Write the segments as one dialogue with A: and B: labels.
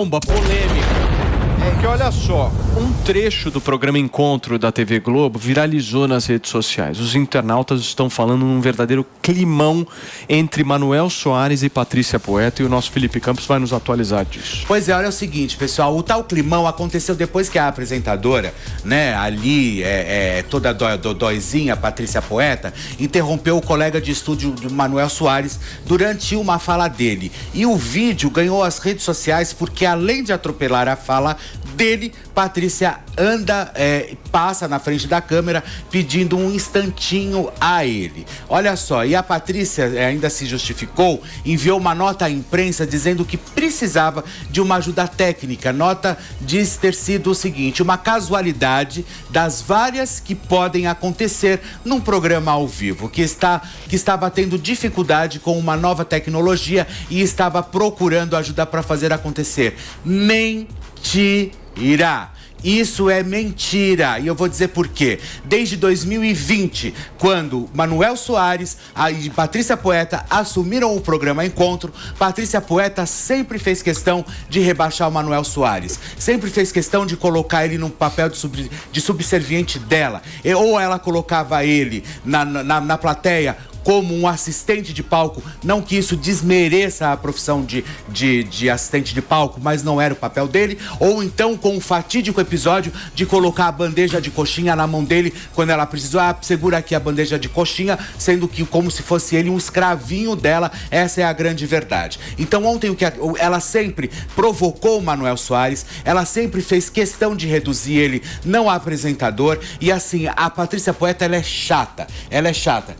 A: Bomba polêmica. É que olha só, um trecho do programa Encontro da TV Globo viralizou nas redes sociais. Os internautas estão falando num verdadeiro climão entre Manoel Soares e Patrícia Poeta, e o nosso Felipe Campos vai nos atualizar disso.
B: Pois é, olha o seguinte, pessoal, o tal climão aconteceu depois que a apresentadora, né, ali, toda dóizinha, Patrícia Poeta, interrompeu o colega de estúdio do Manoel Soares durante uma fala dele. E o vídeo ganhou as redes sociais porque, além de atropelar a fala dele, Patrícia passa na frente da câmera pedindo um instantinho a ele. Olha só, e a Patrícia ainda se justificou, enviou uma nota à imprensa dizendo que precisava de uma ajuda técnica. Nota diz ter sido o seguinte: uma casualidade das várias que podem acontecer num programa ao vivo, que estava tendo dificuldade com uma nova tecnologia e estava procurando ajuda para fazer acontecer. Mentira! Isso é mentira, e eu vou dizer por quê. Desde 2020, quando Manoel Soares e Patrícia Poeta assumiram o programa Encontro, Patrícia Poeta sempre fez questão de rebaixar o Manoel Soares, sempre fez questão de colocar ele num papel de subserviente dela, ou ela colocava ele na plateia como um assistente de palco. Não que isso desmereça a profissão de assistente de palco, mas não era o papel dele. Ou então com o fatídico episódio de colocar a bandeja de coxinha na mão dele quando ela precisou. Segura aqui a bandeja de coxinha, sendo que como se fosse ele um escravinho dela. Essa é a grande verdade. Então ontem ela sempre provocou o Manoel Soares, ela sempre fez questão de reduzir ele, não apresentador. E assim, a Patrícia Poeta, ela é chata.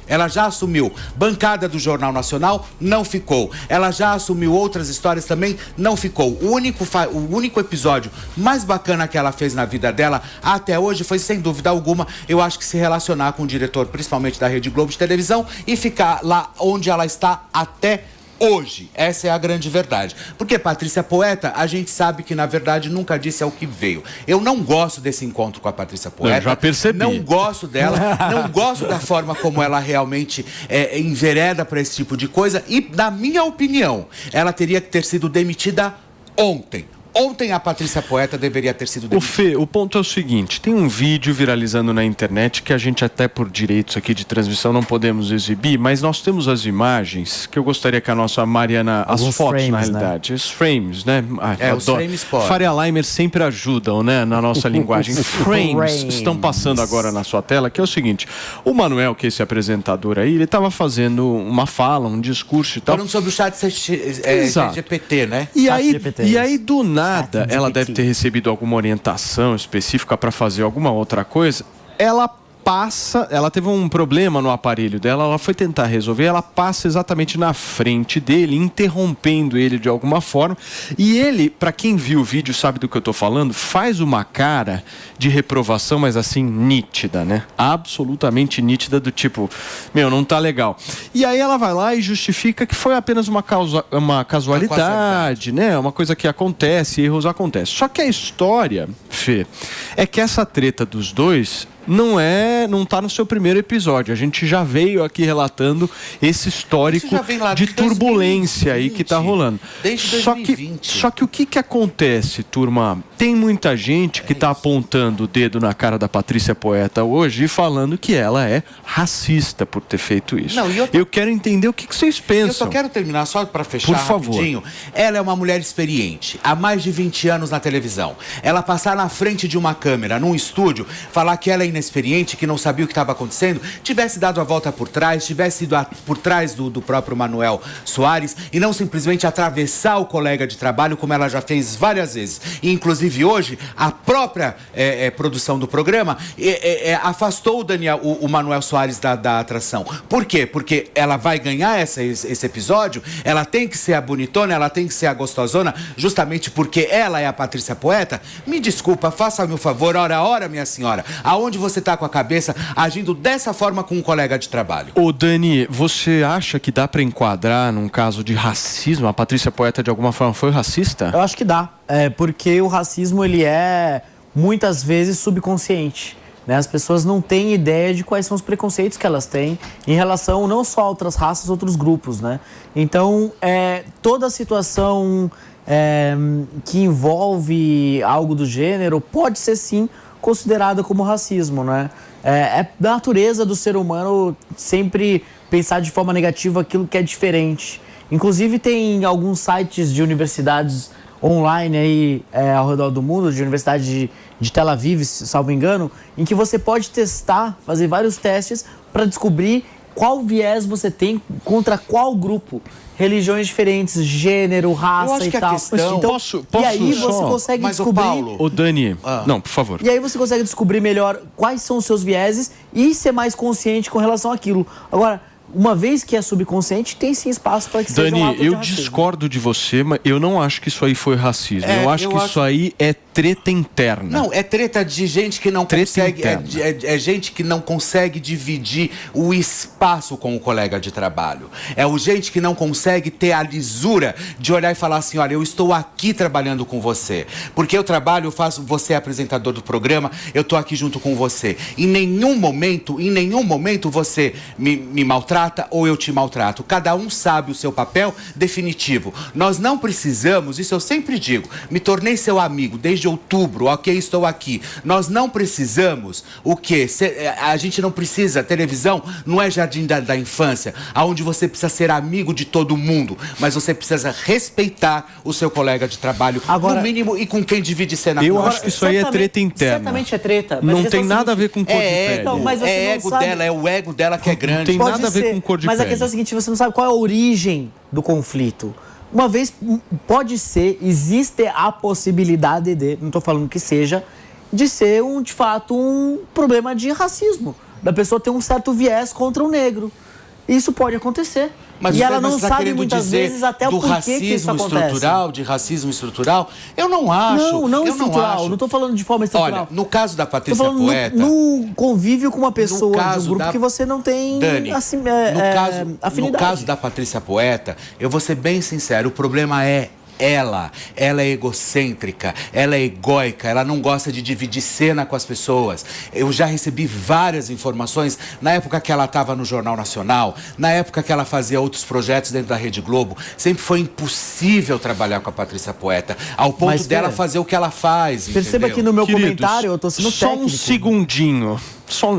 B: Ela já assumiu bancada do Jornal Nacional, não ficou. Ela já assumiu outras histórias também, não ficou. O único episódio mais bacana que ela fez na vida dela até hoje foi, sem dúvida alguma, eu acho que se relacionar com o diretor, principalmente da Rede Globo de televisão, e ficar lá onde ela está até hoje. Essa é a grande verdade. Porque Patrícia Poeta, a gente sabe que, na verdade, nunca disse ao que veio. Eu não gosto desse encontro com a Patrícia Poeta.
A: Eu já percebi.
B: Não gosto dela, não gosto da forma como ela realmente envereda para esse tipo de coisa. E, na minha opinião, ela teria que ter sido demitida ontem. Ontem a Patrícia Poeta deveria ter sido demitida.
A: Fê, o ponto é o seguinte: tem um vídeo viralizando na internet que a gente, até por direitos aqui de transmissão, não podemos exibir, mas nós temos as imagens que eu gostaria que a nossa Mariana... As fotos, frames, na realidade. Né? Os frames, né?
B: Os frames podem.
A: Faria Limer sempre ajudam, né? Na nossa linguagem. Frames estão passando agora na sua tela, que é o seguinte: o Manoel, que é esse apresentador aí, ele estava fazendo uma fala, um discurso e tal.
B: Falando sobre o chat GPT, né?
A: E aí, do nada, ela deve ter recebido alguma orientação específica para fazer alguma outra coisa. Ela teve um problema no aparelho dela, ela foi tentar resolver, ela passa exatamente na frente dele, interrompendo ele de alguma forma, e ele, para quem viu o vídeo sabe do que eu tô falando, faz uma cara de reprovação, mas assim, nítida, né? Absolutamente nítida, do tipo, não tá legal. E aí ela vai lá e justifica que foi apenas uma casualidade, né? Uma coisa que acontece, erros acontecem. Só que a história, Fê, é que essa treta dos dois não tá no seu primeiro episódio. A gente já veio aqui relatando esse histórico de turbulência 2020, aí que tá rolando.
B: Desde 2020.
A: Só que o que acontece, turma? Tem muita gente que tá apontando o dedo na cara da Patrícia Poeta hoje e falando que ela é racista por ter feito isso. Eu quero entender o que vocês pensam.
B: Eu só quero terminar, só para fechar rapidinho. Ela é uma mulher experiente, há mais de 20 anos na televisão. Ela passar na frente de uma câmera, num estúdio, falar que ela é inexperiente, que não sabia o que estava acontecendo, tivesse dado a volta por trás, tivesse ido por trás do próprio Manoel Soares e não simplesmente atravessar o colega de trabalho, como ela já fez várias vezes. E, inclusive, hoje, a própria produção do programa afastou o Manoel Soares da atração. Por quê? Porque ela vai ganhar esse episódio, ela tem que ser a bonitona, ela tem que ser a gostosona, justamente porque ela é a Patrícia Poeta. Me desculpa, faça-me o favor, ora, minha senhora, aonde você está com a cabeça agindo dessa forma com um colega de trabalho?
A: Ô Dani, você acha que dá para enquadrar num caso de racismo? A Patrícia Poeta de alguma forma foi racista?
C: Eu acho que dá, porque o racismo ele é muitas vezes subconsciente, né? As pessoas não têm ideia de quais são os preconceitos que elas têm em relação não só a outras raças, outros grupos, né? Então, toda a situação que envolve algo do gênero pode ser sim considerada como racismo, né? É da natureza do ser humano sempre pensar de forma negativa aquilo que é diferente. Inclusive tem alguns sites de universidades online aí ao redor do mundo, de universidade de Tel Aviv, salvo engano, em que você pode testar, fazer vários testes para descobrir qual viés você tem contra qual grupo. Religiões diferentes, gênero, raça e tal.
B: Questão...
C: Então, e aí você consegue descobrir...
A: Ô, Dani, não, por favor.
C: E aí você consegue descobrir melhor quais são os seus vieses e ser mais consciente com relação àquilo. Agora, uma vez que é subconsciente, tem sim espaço para que seja um ato de
A: Dani, eu
C: racismo.
A: Discordo de você, mas eu não acho que isso aí foi racismo. Eu acho que isso aí é treta interna.
B: Não, é treta de gente que não consegue... É gente que não consegue dividir o espaço com o colega de trabalho. É o gente que não consegue ter a lisura de olhar e falar assim, olha, eu estou aqui trabalhando com você. Porque eu trabalho, eu faço, você é apresentador do programa, eu estou aqui junto com você. Em nenhum momento você me maltrata ou eu te maltrato. Cada um sabe o seu papel definitivo. Nós não precisamos, isso eu sempre digo, me tornei seu amigo desde outubro, ok, estou aqui. Nós não precisamos o quê? A gente não precisa, televisão não é jardim da infância, onde você precisa ser amigo de todo mundo, mas você precisa respeitar o seu colega de trabalho, agora, no mínimo, e com quem divide cena.
A: Eu acho que isso aí é treta interna.
C: Certamente é treta. Mas
A: não tem nada a ver com cor de pele.
C: Então, mas
B: é o ego dela que é grande.
A: Não tem nada a ver com cor de pele.
C: Mas a questão é a seguinte, você não sabe qual é a origem do conflito. Uma vez, pode ser, existe a possibilidade de, não estou falando que seja, de ser, de fato, um problema de racismo. Da pessoa ter um certo viés contra o negro. Isso pode acontecer.
B: Mas
C: e ela não sabe muitas vezes até o porquê que isso acontece.
B: De racismo estrutural, eu não acho.
C: Não estrutural, não estou falando de forma estrutural.
B: Olha, no caso da Patrícia Poeta...
C: No convívio com uma pessoa de um grupo que você não tem afinidade.
B: No caso da Patrícia Poeta, eu vou ser bem sincero, o problema é ela é egocêntrica, ela é egóica, ela não gosta de dividir cena com as pessoas. Eu já recebi várias informações na época que ela estava no Jornal Nacional, na época que ela fazia outros projetos dentro da Rede Globo. Sempre foi impossível trabalhar com a Patrícia Poeta, ao ponto dela fazer o que ela faz.
C: Perceba que no meu comentário eu estou sendo técnico.
A: Só um segundinho.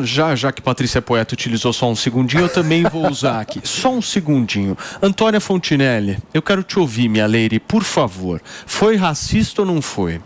A: Já que Patrícia Poeta utilizou só um segundinho, eu também vou usar aqui. Só um segundinho. Antônia Fontinelli, eu quero te ouvir, minha lady, por favor. Foi racista ou não foi?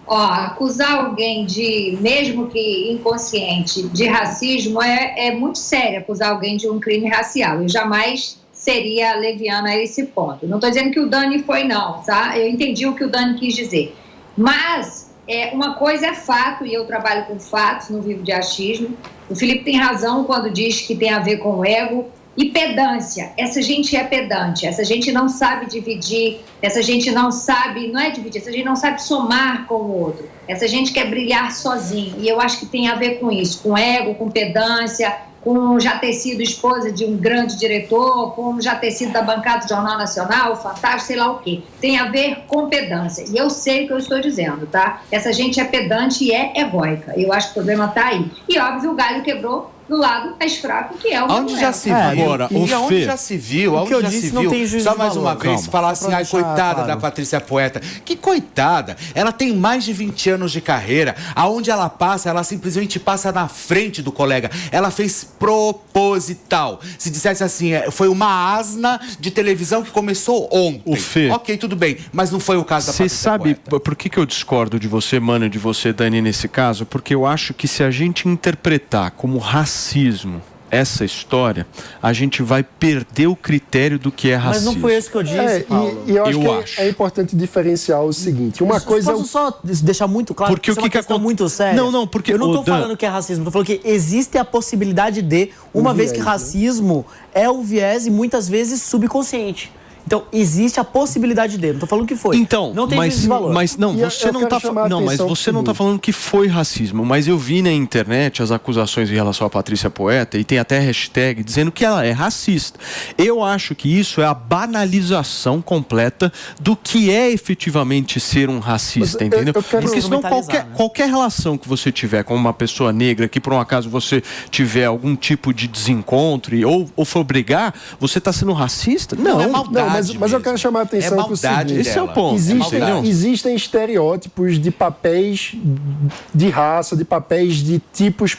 D: Acusar alguém de, mesmo que inconsciente, de racismo é muito sério, acusar alguém de um crime racial. Eu jamais seria leviana a esse ponto. Não estou dizendo que o Dani foi, não, tá? Eu entendi o que o Dani quis dizer. Mas... uma coisa é fato, e eu trabalho com fatos, não vivo de achismo. O Felipe tem razão quando diz que tem a ver com o ego e pedância. Essa gente é pedante, essa gente não sabe dividir, essa gente não sabe, não é dividir, essa gente não sabe somar com o outro. Essa gente quer brilhar sozinho, e eu acho que tem a ver com isso, com ego, com pedância, com já ter sido esposa de um grande diretor, com já ter sido da bancada do Jornal Nacional, Fantástico, sei lá o quê. Tem a ver com pedância. E eu sei o que eu estou dizendo, tá? Essa gente é pedante e é egóica. Eu acho que o problema está aí. E, óbvio, o galho quebrou do lado mais fraco, que é o
B: Onde já se viu?
A: Agora,
B: onde já se viu?
C: O que eu disse não tem juízo de valor.
B: Só mais uma vez, falar assim, ai, coitada da Patrícia Poeta. Que coitada! Ela tem mais de 20 anos de carreira. Aonde ela passa, ela simplesmente passa na frente do colega. Ela fez proposital. Se dissesse assim, foi uma asna de televisão que começou ontem. Ok, tudo bem, mas não foi o caso da Patrícia Poeta.
A: Você sabe por que eu discordo de você, mano, e de você, Dani, nesse caso? Porque eu acho que se a gente interpretar como racismo essa história, a gente vai perder o critério do que é racismo.
C: Mas não foi isso que eu disse, Paulo.
E: E eu acho que é importante diferenciar o seguinte, uma coisa...
C: Posso só deixar muito claro,
A: porque
C: isso é uma questão muito séria.
A: Não, porque...
C: Eu não estou falando que é racismo, estou falando que existe a possibilidade de, uma vez que racismo é o viés e muitas vezes subconsciente. Então, existe a possibilidade dele. Não estou falando que foi.
A: Então,
C: não tem esse valor.
A: Mas não, você não está falando que foi racismo. Mas eu vi na internet as acusações em relação à Patrícia Poeta e tem até hashtag dizendo que ela é racista. Eu acho que isso é a banalização completa do que é efetivamente ser um racista, entendeu? Porque senão qualquer relação que você tiver com uma pessoa negra, que por um acaso você tiver algum tipo de desencontro ou for brigar, você está sendo racista? Não,
B: é maldade.
E: mas eu quero chamar a atenção para o seguinte.
A: Esse é o ponto.
E: Existem estereótipos de papéis de raça, de papéis de tipos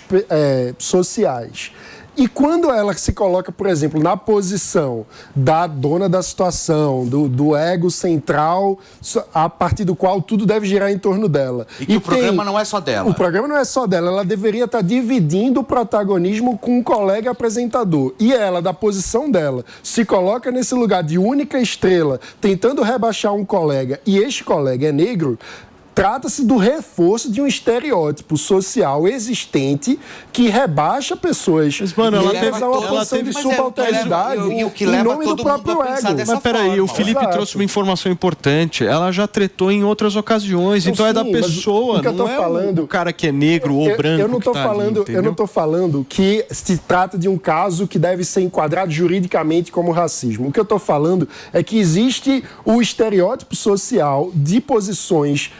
E: sociais. E quando ela se coloca, por exemplo, na posição da dona da situação, do ego central, a partir do qual tudo deve girar em torno dela.
B: E que o programa não é só dela.
E: O programa não é só dela. Ela deveria estar dividindo o protagonismo com um colega apresentador. E ela, da posição dela, se coloca nesse lugar de única estrela, tentando rebaixar um colega, e este colega é negro. Trata-se do reforço de um estereótipo social existente que rebaixa pessoas
A: mas, mano, ela teve
E: uma posição de subalternidade em nome do próprio ego.
A: Mas peraí, o Felipe trouxe uma informação importante. Ela já tretou em outras ocasiões, então é da pessoa, não é o cara que é negro ou branco. Eu
E: não estou falando que se trata de um caso que deve ser enquadrado juridicamente como racismo. O que eu estou falando é que existe o estereótipo social de posições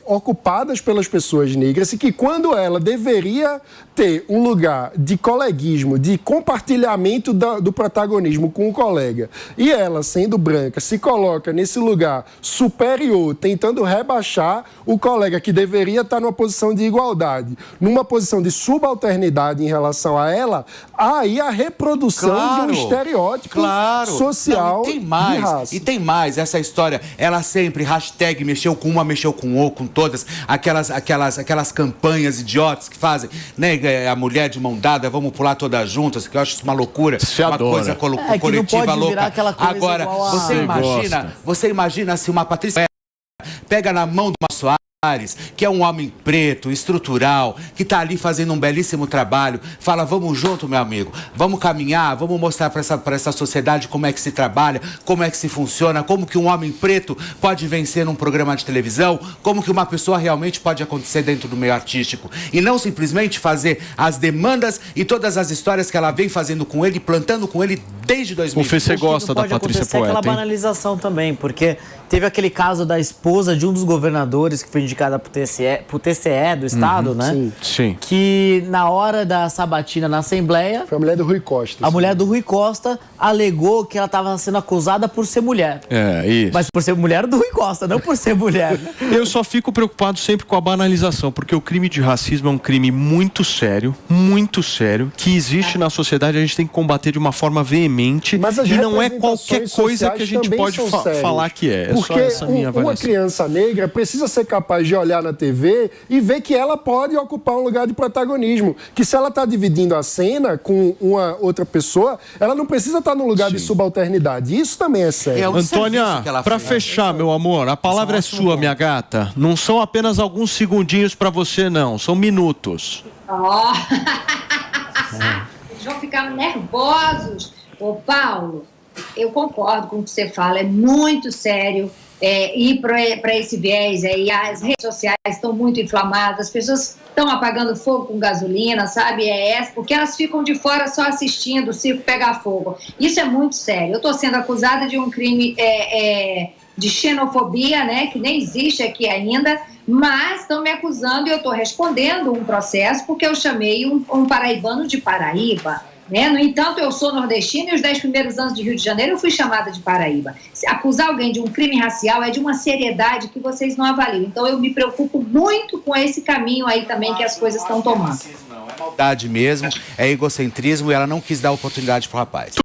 E: ocupadas pelas pessoas negras e que quando ela deveria ter um lugar de coleguismo, de compartilhamento do protagonismo com o colega, e ela, sendo branca, se coloca nesse lugar superior, tentando rebaixar o colega que deveria estar numa posição de igualdade, numa posição de subalternidade em relação a ela, há aí a reprodução de um estereótipo social.
B: Não, e tem mais,
E: de raça.
B: E tem mais, essa história, ela sempre, hashtag, mexeu com uma, mexeu com outra, com todas, aquelas campanhas idiotas que fazem, né? A mulher de mão dada, vamos pular todas juntas, que eu acho isso uma loucura, uma coisa coletiva louca. Agora, você imagina se uma Patrícia pega na mão de uma Soares, que é um homem preto, estrutural, que está ali fazendo um belíssimo trabalho, fala, vamos junto, meu amigo, vamos caminhar, vamos mostrar para essa sociedade como é que se trabalha, como é que se funciona, como que um homem preto pode vencer num programa de televisão, como que uma pessoa realmente pode acontecer dentro do meio artístico. E não simplesmente fazer as demandas e todas as histórias que ela vem fazendo com ele, plantando com ele desde 2000.
A: O Fê, você gosta da Patrícia Poeta,
C: aquela banalização também, porque teve aquele caso da esposa de um dos governadores que foi indicada pro TCE do Estado, né?
A: Sim.
C: Que na hora da sabatina na Assembleia...
E: Foi a mulher do Rui Costa.
C: A mulher do Rui Costa alegou que ela estava sendo acusada por ser mulher.
A: Isso.
C: Mas por ser mulher do Rui Costa, não por ser mulher.
A: Eu só fico preocupado sempre com a banalização, porque o crime de racismo é um crime muito sério, que existe na sociedade, a gente tem que combater de uma forma veemente, e não é qualquer coisa que a gente pode falar que é.
E: Porque uma criança negra precisa ser capaz de olhar na TV e ver que ela pode ocupar um lugar de protagonismo. Que se ela está dividindo a cena com uma outra pessoa, ela não precisa estar num lugar de subalternidade. Isso também é sério.
A: Antônia, para fechar, meu amor, a palavra é sua, minha gata. Não são apenas alguns segundinhos para você, não. São minutos.
D: Eles vão ficar nervosos. Ô, Paulo, eu concordo com o que você fala, é muito sério ir para esse viés aí. As redes sociais estão muito inflamadas, as pessoas estão apagando fogo com gasolina, sabe? Porque elas ficam de fora só assistindo o circo pegar fogo. Isso é muito sério. Eu estou sendo acusada de um crime de xenofobia, né? Que nem existe aqui ainda, mas estão me acusando e eu estou respondendo um processo porque eu chamei um paraibano de Paraíba. Né? No entanto, eu sou nordestina e os 10 primeiros anos de Rio de Janeiro eu fui chamada de Paraíba. Se acusar alguém de um crime racial é de uma seriedade que vocês não avaliam. Então eu me preocupo muito com esse caminho aí também que as coisas estão tomando.
B: Não é maldade mesmo, é egocentrismo e ela não quis dar oportunidade pro rapaz.